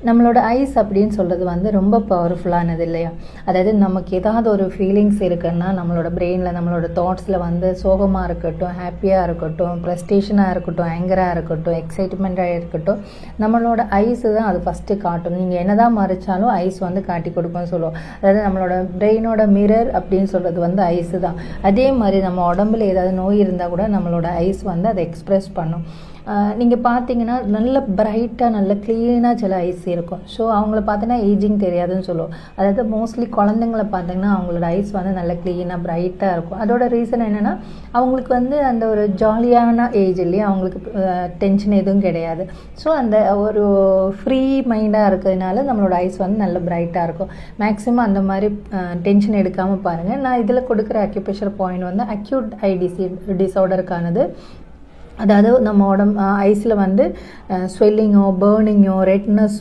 நம்மளோட ஐஸ் அப்படின்னு சொல்கிறது வந்து ரொம்ப பவர்ஃபுல்லானது இல்லையா? அதாவது நமக்கு ஏதாவது ஒரு ஃபீலிங்ஸ் இருக்குன்னா நம்மளோட பிரெயினில் நம்மளோட தாட்ஸில் வந்து சோகமாக இருக்கட்டும், ஹாப்பியாக இருக்கட்டும், ப்ரெஸ்டேஷனாக இருக்கட்டும், ஆங்கராக இருக்கட்டும், எக்ஸைட்மெண்ட்டாக இருக்கட்டும், நம்மளோட ஐஸு தான் அது ஃபஸ்ட்டு காட்டும். நீங்கள் என்ன தான் மறைச்சாலும் ஐஸ் வந்து காட்டி கொடுக்கும்னு சொல்லுவோம். அதாவது நம்மளோட பிரெயினோட மிரர் அப்படின்னு சொல்கிறது வந்து ஐஸு தான். அதே மாதிரி நம்ம உடம்புல ஏதாவது நோய் இருந்தால் கூட நம்மளோட ஐஸ் வந்து அதை எக்ஸ்ப்ரெஸ் பண்ணும். நீங்கள் பார்த்தீங்கன்னா நல்ல பிரைட்டாக நல்ல க்ளீனாக சில ஐஸ் இருக்கும். ஸோ அவங்கள பார்த்தீங்கன்னா ஏஜிங் தெரியாதுன்னு சொல்லுவோம். அதாவது மோஸ்ட்லி குழந்தைங்களை பார்த்தீங்கன்னா அவங்களோட ஐஸ் வந்து நல்ல க்ளீனாக பிரைட்டாக இருக்கும். அதோட ரீசன் என்னென்னா அவங்களுக்கு வந்து அந்த ஒரு ஜாலியான ஏஜ் இல்லையா, அவங்களுக்கு டென்ஷன் எதுவும் கிடையாது. ஸோ அந்த ஒரு ஃப்ரீ மைண்டாக இருக்கிறதுனால நம்மளோட ஐஸ் வந்து நல்ல பிரைட்டாக இருக்கும். மேக்ஸிமம் அந்த மாதிரி டென்ஷன் எடுக்காமல் பாருங்கள். நான் இதில் கொடுக்குற அக்யூப்ரெஷர் பாயிண்ட் வந்து அக்யூட் ஐ டிஸார்டருக்கானது. அதாவது நம்ம உடம்பு ஐஸில் வந்து ஸ்வெல்லிங்கோ, பேர்னிங்கோ, ரெட்னஸ்